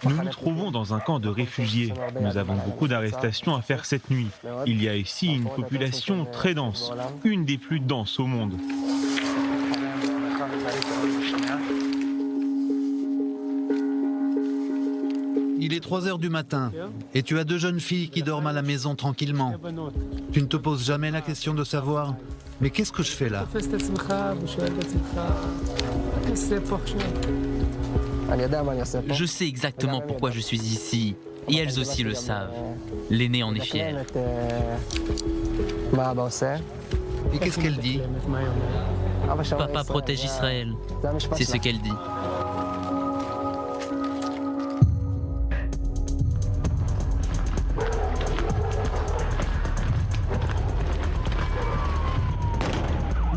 Nous nous trouvons dans un camp de réfugiés. Nous avons beaucoup d'arrestations à faire cette nuit. Il y a ici une population très dense, une des plus denses au monde. Il est 3 heures du matin et tu as 2 jeunes filles qui dorment à la maison tranquillement. Tu ne te poses jamais la question de savoir « Mais qu'est-ce que je fais là ?» Je sais exactement pourquoi je suis ici, et elles aussi le savent. L'aînée en est fière. Et qu'est-ce qu'elle dit? Papa protège Israël, c'est ce qu'elle dit.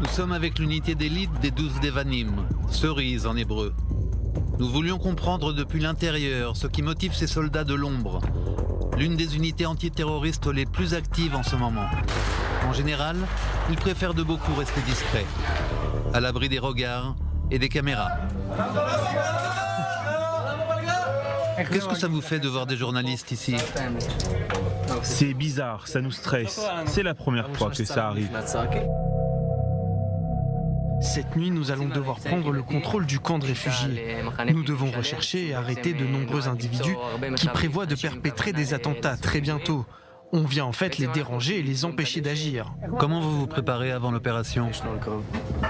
Nous sommes avec l'unité d'élite des 12 Devanim, cerise en hébreu. Nous voulions comprendre depuis l'intérieur ce qui motive ces soldats de l'ombre, l'une des unités antiterroristes les plus actives en ce moment. En général, ils préfèrent de beaucoup rester discrets, à l'abri des regards et des caméras. Qu'est-ce que ça vous fait de voir des journalistes ici? C'est bizarre, ça nous stresse. C'est la première fois que ça arrive. Cette nuit, nous allons devoir prendre le contrôle du camp de réfugiés. Nous devons rechercher et arrêter de nombreux individus qui prévoient de perpétrer des attentats très bientôt. On vient en fait les déranger et les empêcher d'agir. Comment vous vous préparez avant l'opération?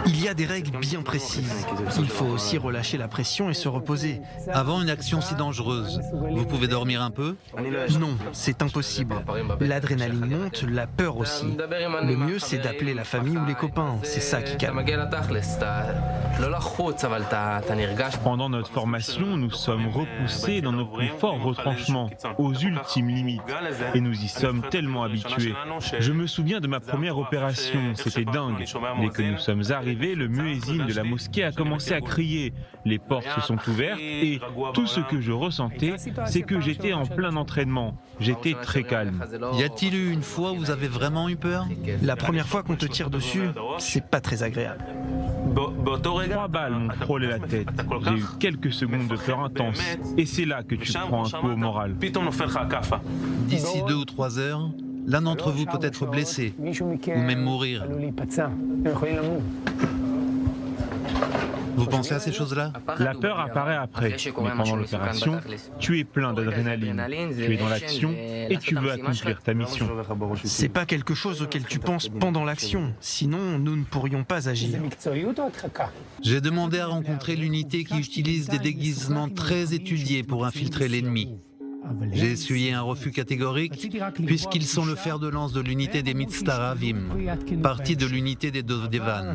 Il y a des règles bien précises. Il faut aussi relâcher la pression et se reposer. Avant une action si dangereuse, vous pouvez dormir un peu? Non, c'est impossible. L'adrénaline monte, la peur aussi. Le mieux, c'est d'appeler la famille ou les copains. C'est ça qui calme. Pendant notre formation, nous sommes repoussés dans nos plus forts retranchements, aux ultimes limites. Et nous y sommes tellement habitués. Je me souviens de ma première opération, c'était dingue. Dès que nous sommes arrivés, le muezzin de la mosquée a commencé à crier. Les portes se sont ouvertes et tout ce que je ressentais, c'est que j'étais en plein entraînement. J'étais très calme. Y a-t-il eu une fois où vous avez vraiment eu peur? La première fois qu'on te tire dessus, c'est pas très agréable. 3 balles m'ont frôlé la tête. J'ai eu quelques secondes de peur intense. Et c'est là que tu prends un coup au moral. D'ici 2 ou 3 heures, l'un d'entre vous peut être blessé ou même mourir. Vous pensez à ces choses-là? La peur apparaît après, mais pendant l'opération, tu es plein d'adrénaline. Tu es dans l'action et tu veux accomplir ta mission. C'est pas quelque chose auquel tu penses pendant l'action, sinon nous ne pourrions pas agir. J'ai demandé à rencontrer l'unité qui utilise des déguisements très étudiés pour infiltrer l'ennemi. J'ai essuyé un refus catégorique puisqu'ils sont le fer de lance de l'unité des Mitztaravim, partie de l'unité des Dovdevan.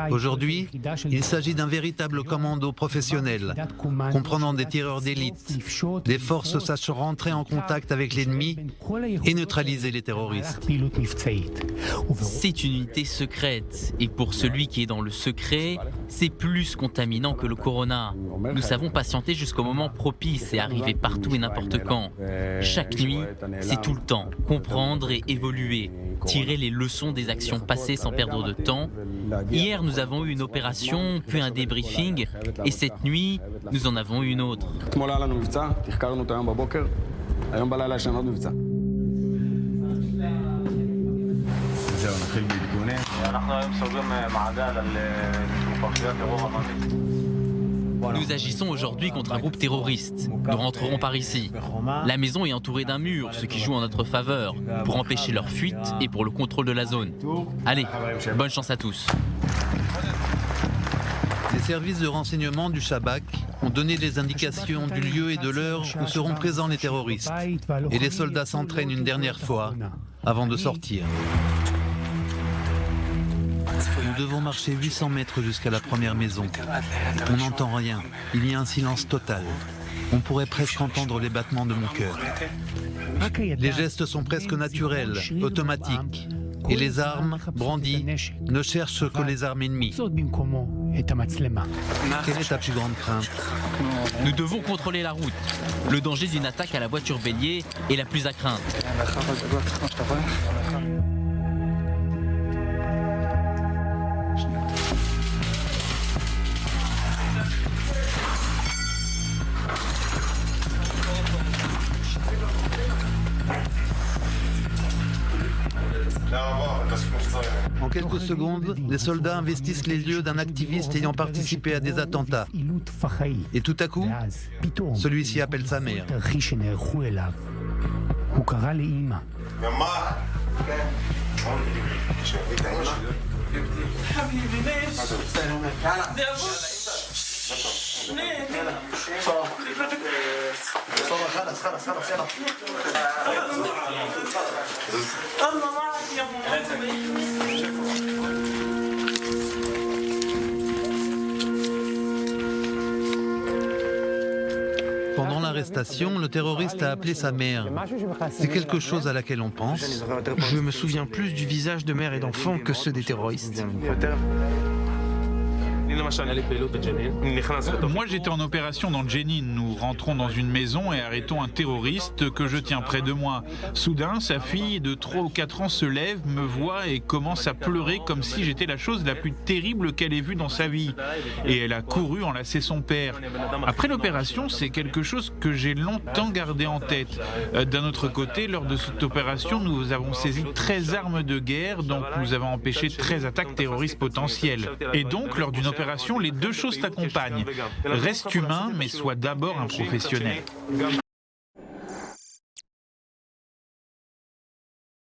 Aujourd'hui, il s'agit d'un véritable commando professionnel, comprenant des tireurs d'élite, des forces sachant rentrer en contact avec l'ennemi et neutraliser les terroristes. C'est une unité secrète, et pour celui qui est dans le secret, c'est plus contaminant que le corona. Nous savons patienter jusqu'au moment propice et arriver partout et n'importe quand. Chaque nuit, c'est tout le temps, comprendre et évoluer, tirer les leçons des actions passées sans perdre de temps. Hier, nous avons eu une opération, puis un débriefing, et cette nuit, nous en avons une autre. Nous agissons aujourd'hui contre un groupe terroriste. Nous rentrerons par ici. La maison est entourée d'un mur, ce qui joue en notre faveur, pour empêcher leur fuite et pour le contrôle de la zone. Allez, bonne chance à tous. Les services de renseignement du Shabak ont donné des indications du lieu et de l'heure où seront présents les terroristes. Et les soldats s'entraînent une dernière fois avant de sortir. Nous devons marcher 800 mètres jusqu'à la première maison. On n'entend rien. Il y a un silence total. On pourrait presque entendre les battements de mon cœur. Les gestes sont presque naturels, automatiques. Et les armes, brandies, ne cherchent que les armes ennemies. Quelle est ta plus grande crainte? Nous devons contrôler la route. Le danger d'une attaque à la voiture bélier est la plus à craindre. quelques secondes, les soldats investissent les lieux d'un activiste ayant participé à des attentats. Et tout à coup, celui-ci appelle sa mère. Pendant l'arrestation, le terroriste a appelé sa mère. C'est quelque chose à laquelle on pense. Je me souviens plus du visage de mère et d'enfant que ceux des terroristes. Moi, j'étais en opération dans Jenin. Nous rentrons dans une maison et arrêtons un terroriste que je tiens près de moi. Soudain, sa fille de 3 ou 4 ans se lève, me voit et commence à pleurer comme si j'étais la chose la plus terrible qu'elle ait vue dans sa vie. Et elle a couru enlacer son père. Après l'opération, c'est quelque chose que j'ai longtemps gardé en tête. D'un autre côté, lors de cette opération, nous avons saisi 13 armes de guerre, donc nous avons empêché 13 attaques terroristes potentielles. Et donc, lors d'une opération, les deux choses t'accompagnent. Reste humain, mais sois d'abord un professionnel.